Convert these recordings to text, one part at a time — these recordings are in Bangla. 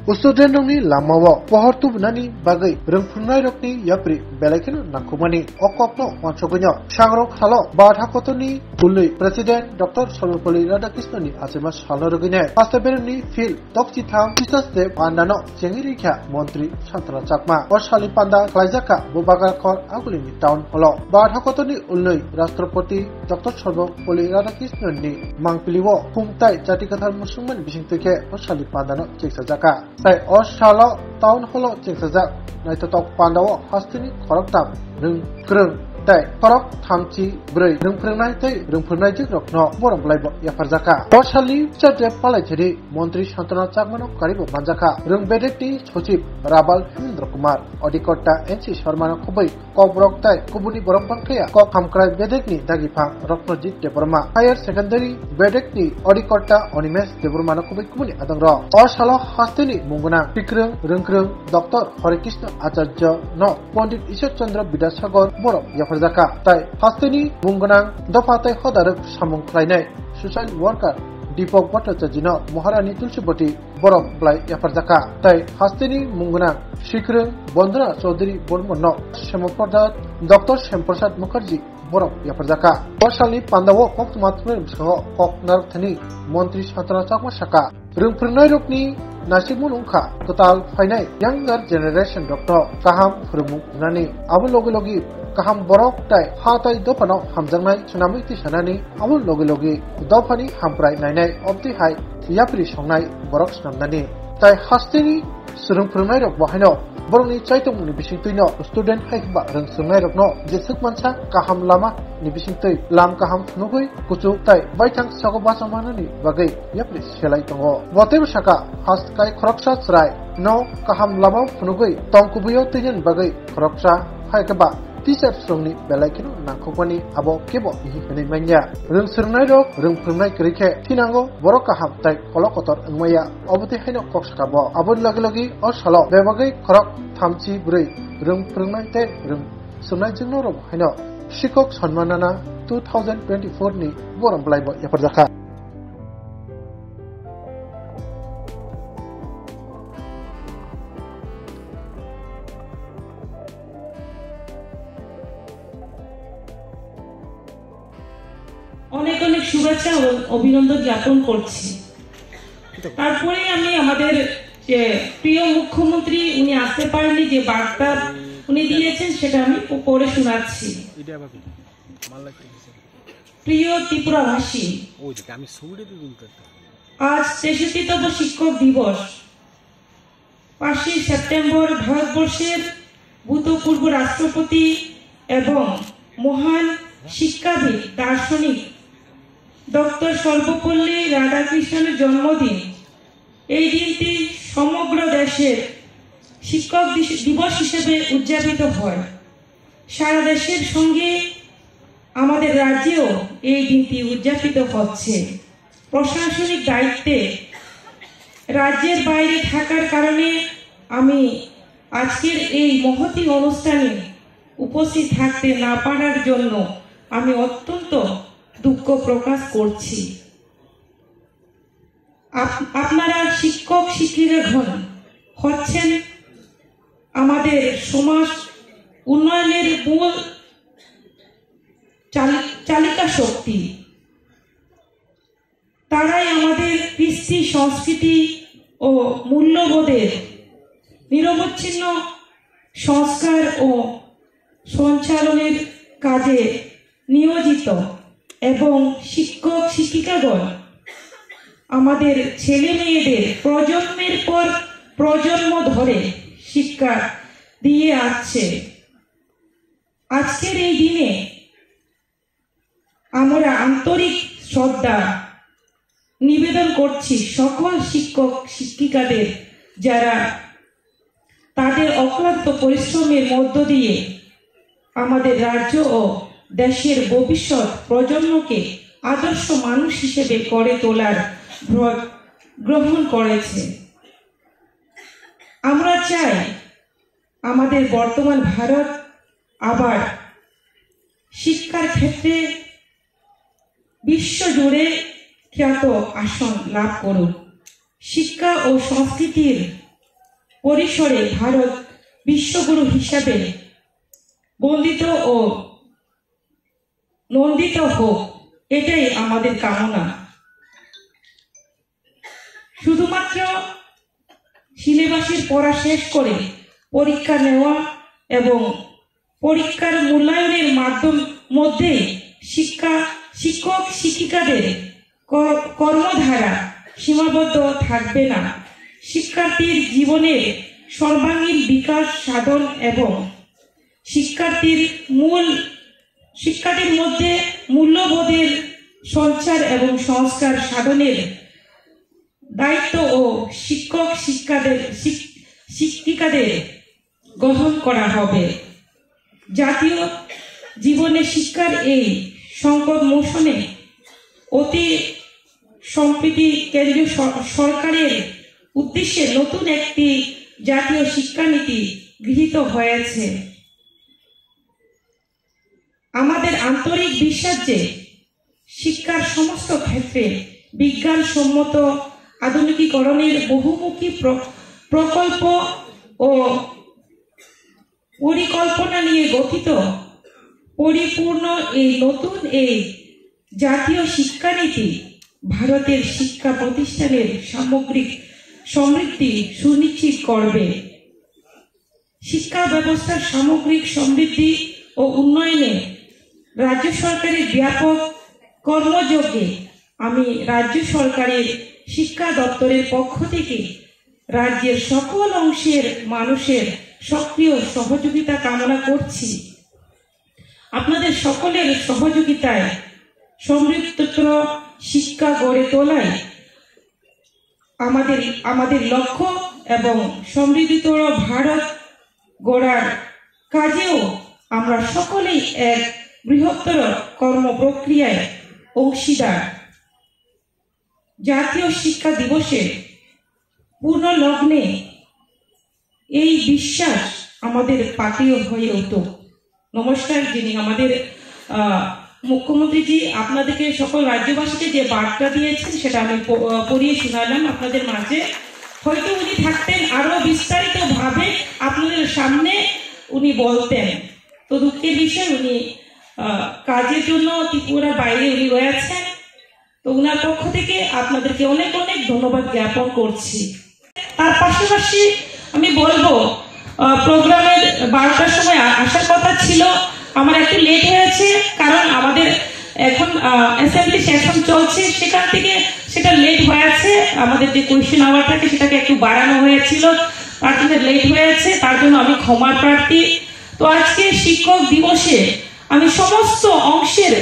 Student rokni lamao pohor tubnani bagai rungphungnai rokni yapri belaikeno nakhumani okokno wanchogonyo sangrok halo badhakotoni ului President Dr. Sarvepalli Radhakrishnan asema salorogine pasteberni fil dokchitham Teachers Day andano jengirikha Montri Santara Chakma Osali Panda Klaijaka Bubagar Khor Agulini Town Hall badhakotoni ului Rashtrapati Dr. Sarvepalli Radhakrishnan ni mangpiliwo khumtai jatikathar musungman bisingtike Osali Pandano cheksajaka sai Osalo Town Hall cheksajak naitotok pandawo hastini khoroktam rung krung tai korok thamchi brei rungphrengnai tai rungphrengnai jikrokno borok laibo yafarjaka Osali chate palaicheri Montri Santara Chakmano karibo manjaka rungbedekti Sochib Rabal Hemendra Kumar Odikota NC Sharmano Khubai kobrok tai kubuni borok bangkhaya kok hamkrai bedekni dagifang Roknojit Deborma Higher Secondary bedekni Odikota Onimes Debormano Khubai kubuni adangro Osalo hastini munguna tikrung rungkrung Dr. Harikrishna Acharya no Pandit Ishwar Chandra Bidyasagar borok yafarjaka tai hastini mungunang dofatai hodaruk samung khlainai social worker Deepak Bhattacharya Maharani Tulsipati borok blai yafarjaka tai hastini mungunang Shikrung Bondra Chaudhary Bormono Shemaprasad Dr. Shemaprasad Mukherjee borok yafarjaka Osali Pandawo koktumatmer bsao koknarthani Montri Santara Chakma Saka rungphrengnai rokni Nasimun ungkha total fainai younger generation doctor kaham phurumung nani abo logi kaham borok tai hatai dopano hamjangnai tsunami ti sanani abo logi dopani hamprai nainai obti hai yapri songnai borok snamnani tai hastini surungphrengnai rok bahaino borokni chaitomni bisingtuino student haikba rungsngai rokno jesuk mansa kaham lama ni bisingtui lam kaham phunugui kuchu tai baithang sago basamanani bagai yapri selai tongo botem saka haskai khoroksa chrai no kaham lama phunugui tongkubuyo tijen bagai khoroksa haikba teacher strongni belaikino nangkhokmani abo kebo ihikani manya rungsurnai rok rungphrengnai krikhe thinango borok kaham tai kolokotor angmaya oboti haino kokskabo abon lagi osalo bebagai khorok thamchi brei rungphrengnai te rungsurnai jingno rob haino Shikok Sanmanana 2024 ni borong blaibo yafarjaka অনেক অনেক শুভেচ্ছা ও অভিনন্দন জ্ঞাপন করছি তারপরে আমি আমাদের যে প্রিয় মুখ্যমন্ত্রী উনি আসতে পারেননি যে বার্তা উনি দিয়েছেন সেটা আমি পড়ে শোনাচ্ছি প্রিয় ত্রিপুরাবাসী আজ ৬৩তম শিক্ষক দিবস ৫ই সেপ্টেম্বর ভারতবর্ষের ভূতপূর্ব রাষ্ট্রপতি এবং মহান শিক্ষাবিদ দার্শনিক ডক্টর সর্বপল্লী রাধাকৃষ্ণনের জন্মদিন এই দিনটি সমগ্র দেশের শিক্ষক দিবস হিসেবে উদযাপিত হয় সারা দেশের সঙ্গে আমাদের রাজ্যেও এই দিনটি উদযাপিত হচ্ছে প্রশাসনিক দায়িত্বে রাজ্যের বাইরে থাকার কারণে আমি আজকের এই মহতী অনুষ্ঠানে উপস্থিত থাকতে না পারার জন্য আমি অত্যন্ত দুঃখ প্রকাশ করছি আপনারা শিক্ষক শিক্ষিকাগণ হচ্ছেন আমাদের সমাজ উন্নয়নের মূল চালিকা শক্তি তারাই আমাদের কৃষ্টি সংস্কৃতি ও মূল্যবোধের নিরবচ্ছিন্ন সংস্কার ও সঞ্চালনের কাজে নিয়োজিত এবং শিক্ষক শিক্ষিকাগণ আমাদের ছেলে মেয়েদের প্রজন্মের পর প্রজন্ম ধরে শিক্ষা দিয়ে আসছে আজকের এই দিনে আমরা আন্তরিক শ্রদ্ধা নিবেদন করছি সকল শিক্ষক শিক্ষিকাদের যারা তাদের অক্লান্ত পরিশ্রমের মধ্য দিয়ে আমাদের রাজ্য ও দেশের ভবিষ্যৎ প্রজন্মকে আদর্শ মানুষ হিসেবে গড়ে তোলার গ্রহণ করেছে আমরা চাই আমাদের বর্তমান ভারত আবার শিক্ষার ক্ষেত্রে বিশ্বজুড়ে খ্যাত আসন লাভ করুন শিক্ষা ও সংস্কৃতির পরিসরে ভারত বিশ্বগুরু হিসাবে বন্দিত ও নন্দিত হোক, এটাই আমাদের কামনা। শুধুমাত্র সিলেবাসের পড়া শেষ করে পরীক্ষা নেওয়া এবং পরীক্ষার মূল্যায়নের মধ্যে শিক্ষক শিক্ষিকাদের কর্মধারা সীমাবদ্ধ থাকবে না। শিক্ষার্থীর জীবনের সর্বাঙ্গীন বিকাশ সাধন এবং শিক্ষার্থীর মধ্যে মূল্যবোধের সঞ্চার এবং সংস্কার সাধনের দায়িত্ব ও শিক্ষক শিক্ষিকাদের গ্রহণ করা হবে। জাতীয় জীবনে শিক্ষার এই সংকট মোচনে অতি সম্প্রতি কেন্দ্রীয় সরকারের উদ্দেশ্যে নতুন একটি জাতীয় শিক্ষানীতি গৃহীত হয়েছে। আমাদের আন্তরিক বিশ্বাস যে শিক্ষার সমস্ত ক্ষেত্রে বিজ্ঞানসম্মত আধুনিকীকরণের বহুমুখী প্রকল্প ও পরিকল্পনা নিয়ে গঠিত পরিপূর্ণ এই জাতীয় শিক্ষানীতি ভারতের শিক্ষা প্রতিষ্ঠানের সামগ্রিক সমৃদ্ধি সুনিশ্চিত করবে। শিক্ষা ব্যবস্থার সামগ্রিক সমৃদ্ধি ও উন্নয়নে রাজ্য সরকারের ব্যাপক কর্মযজ্ঞে আমি রাজ্য সরকারের শিক্ষা দপ্তরের পক্ষ থেকে রাজ্যের সকল অংশের মানুষের সক্রিয় সহযোগিতা কামনা করছি। আপনাদের সকলের সহযোগিতায় সমৃদ্ধ শিক্ষা গড়ে তোলায় আমাদের লক্ষ্য এবং সমৃদ্ধতর ভারত গড়ার কাজেও আমরা সকলেই এক বৃহত্তর কর্ম প্রক্রিয়ায় অংশীদার। জাতীয় শিক্ষা দিবসে পূর্ণ লগ্নে এই বিশ্বাস আমাদের পাথেয় হয়ে উঠুক। নমস্কার। যিনি আমাদের মুখ্যমন্ত্রীজি আপনাদেরকে সকল রাজ্যবাসীকে যে বার্তা দিয়েছেন সেটা আমি পড়িয়ে শোনালাম আপনাদের মাঝে। হয়তো উনি থাকতেন আরো বিস্তারিত ভাবে আপনাদের সামনে উনি বলতেন, তো দুঃখের বিষয় উনি কাজের জন্য ত্রিপুরার বাইরে উনি রয়েছেন। তো উনার পক্ষ থেকে আপনাদেরকে অনেক অনেক ধন্যবাদ জ্ঞাপন করছি। তার পাশাপাশি আমি বলবো প্রোগ্রামের 12টার সময় আসার কথা ছিল, আমার একটু লেট হয়েছে কারণ আমাদের এখন অ্যাসেম্বলি সেশন চলছে, সেখান থেকে সেটা লেট হয়েছে। আমাদের যে কোয়েশ্চেন আওয়ার থাকে সেটাকে একটু বাড়ানো হয়েছিল, তার জন্য লেট হয়েছে, তার জন্য আমি ক্ষমা প্রার্থী। তো আজকে শিক্ষক দিবসে আমি সমস্ত অংশের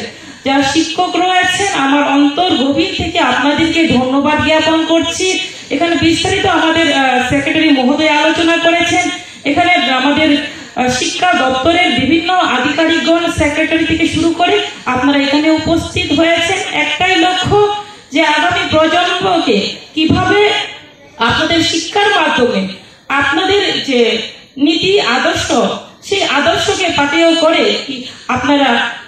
যারা শিক্ষক রয়েছেন আমার অন্তর গভীর থেকে আপনাদেরকে ধন্যবাদ জ্ঞাপন করছি। এখানে বিস্তারিত আমাদের সেক্রেটারি মহোদয় আলোচনা করেছেন। এখানে আমাদের শিক্ষা দপ্তরের বিভিন্ন আধিকারিকগণ সেক্রেটারি থেকে শুরু করে আপনারা এখানে উপস্থিত হয়েছেন। একটাই লক্ষ্য যে আগামী প্রজন্মকে কিভাবে আপনাদের শিক্ষার মাধ্যমে আপনাদের যে নীতি আদর্শ সেই আদর্শকে পাথেয় করে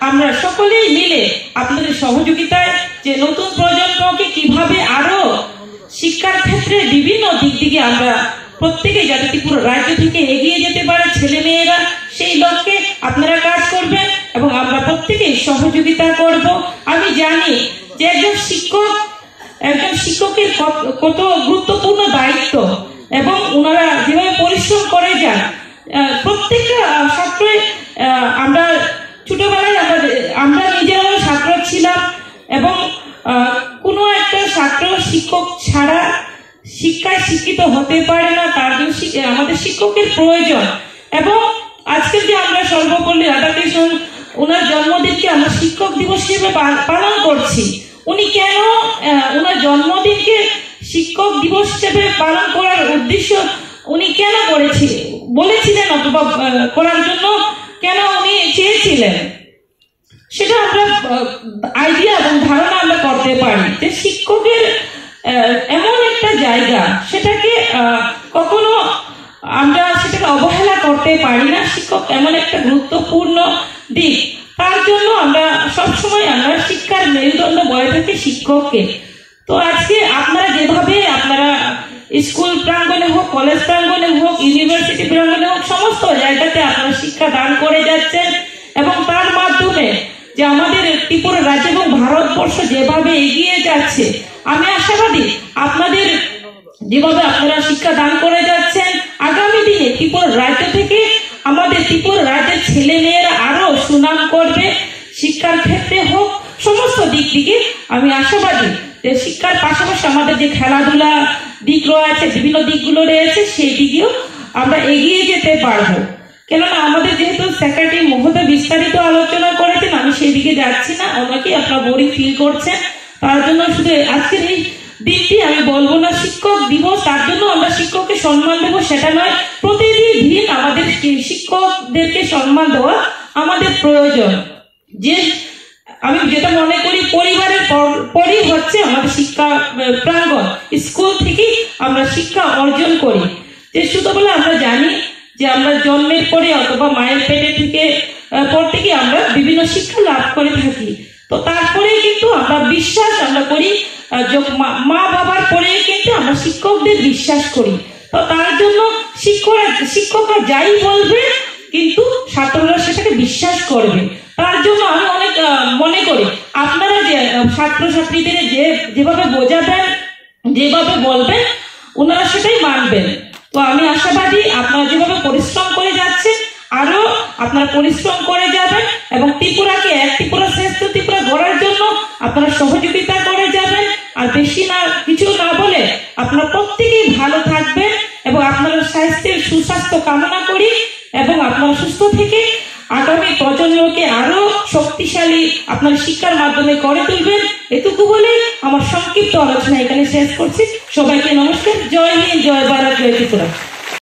আমরা সকলেই মিলে আপনাদের সহযোগিতায় যে নতুন প্রজন্মকে কিভাবে আরো শিক্ষার ক্ষেত্রে বিভিন্ন দিক থেকে আমরা প্রত্যেকে যাতে ত্রিপুরা রাজ্য থেকে এগিয়ে যেতে পারে ছেলে মেয়েরা, সেই লক্ষ্যে আপনারা কাজ করবেন এবং আমরা প্রত্যেকেই সহযোগিতা করব। আমি জানি যে একজন শিক্ষকের কত গুরুত্বপূর্ণ দায়িত্ব এবং ওনারা যেভাবে পরিশ্রম করে যান। প্রত্যেকটা ছাত্রই আমরা ছোটবেলায় আমরা নিজেরাও ছাত্র ছিলাম এবং কোনো একটা ছাত্র শিক্ষক ছাড়া শিক্ষায় শিক্ষিত হতে পারে না, তার জন্য আমাদের শিক্ষকের প্রয়োজন। এবং আজকে যে আমরা সর্বপল্লী রাধাকৃষ্ণন ওনার জন্মদিনকে আমরা শিক্ষক দিবস হিসেবে পালন করছি, উনি কেন ওনার জন্মদিনকে শিক্ষক দিবস হিসেবে পালন করার উদ্দেশ্য উনি কেন বলেছিলেন অথবা করার জন্য কেন উনি চেয়েছিলেন, সেটা আমরা আইডিয়া এবং ধারণা আমরা করতে পারি যে শিক্ষকের এমন একটা জায়গা, সেটাকে কখনো আমরা সেটাকে অবহেলা করতে পারি না। শিক্ষক এমন একটা গুরুত্বপূর্ণ দিক, তার জন্য আমরা সবসময় আমরা শিক্ষার মেরুদণ্ড বলে থাকি শিক্ষককে। তো আজকে আপনারা যেভাবে আপনারা স্কুল প্রাঙ্গণে হোক, কলেজ প্রাঙ্গণে হোক, ইউনিভার্সিটি প্রাঙ্গণে হোক, সমস্ত জায়গাতে আপনারা শিক্ষা দান করে যাচ্ছেন এবং তার মাধ্যমে যে আমাদের ত্রিপুরা রাজ্য এবং ভারতবর্ষ যেভাবে এগিয়ে যাচ্ছে, আমি আশাবাদী আপনাদের যেভাবে আপনারা শিক্ষা দান করে যাচ্ছেন, আগামী দিনে ত্রিপুরা রাজ্য থেকে আমাদের ত্রিপুরা রাজ্যের ছেলে মেয়েরা আরো সুনাম করবে, শিক্ষার ক্ষেত্রে হোক, সমস্ত দিক থেকে আমি আশাবাদী যে শিক্ষার পাশাপাশি আমাদের যে খেলাধুলা দিক রয়েছে, বিভিন্ন দিকগুলো রয়েছে, সেই দিকেও আমরা এগিয়ে যেতে পারবো। কেননা আমাদের যেহেতু সেক্রেটারি মহোদয় বিস্তারিত আলোচনা করেছেন, আমি সেই দিকে যাচ্ছি না, অনেকেই আপনারা বোরিং ফিল করছেন, তার জন্য শুধু আজকের এই দিনটি আমি বলবো না শিক্ষক দিবস, তার জন্য আমরা শিক্ষককে সম্মান দেবো সেটা নয়, প্রতিদিন আমাদের শিক্ষকদেরকে সম্মান দেওয়া আমাদের প্রয়োজন। যে আমি যেটা মনে করি পরিবারের পরই হচ্ছে আমাদের শিক্ষা প্রাঙ্গণ, স্কুল থেকেই আমরা শিক্ষা অর্জন করি। যে ছোটবেলা আমরা জানি যে আমরা জন্মের পরে অথবা মায়ের পেটে থেকে পর থেকে আমরা বিভিন্ন শিক্ষা লাভ করে থাকি। তো তারপরে কিন্তু আমরা বিশ্বাস আমরা করি, মা বাবার পরে কিন্তু আমরা শিক্ষকদের বিশ্বাস করি। তো তার জন্য শিক্ষকরা যাই বলবে কিন্তু ছাত্ররা সেটাকে বিশ্বাস করবে। তার জন্য আমি অনেক মনে করি আপনারা যে ছাত্রছাত্রীদের যেভাবে বোঝাবেন, যেভাবে বলবেন, ওনারা সেটাই মানবেন। তো আমি আশাবাদী আপনারা যেভাবে পরিশ্রম করে যাচ্ছেন আরো আপনারা পরিশ্রম করে যাবেন এবং ত্রিপুরাকে এক ত্রিপুরা শ্রেষ্ঠ ত্রিপুরা গড়ার জন্য আপনারা সহযোগিতা করে যাবেন। আর বেশি না কিছু না বলে আপনারা প্রত্যেকেই ভালো থাকবেন এবং আপনারা স্বাস্থ্যের সুস্বাস্থ্য কামনা করি এবং আপনারা সুস্থ থেকে আগামী প্রজন্মকে আরো শক্তিশালী আপনার শিক্ষার মাধ্যমে করে তুলবেন। এটুকু বলে আমার সংক্ষিপ্ত আলোচনা এখানে শেষ করছি। সবাইকে নমস্কার। জয় হিন্দ, জয় ভারত, জয় ত্রিপুরা।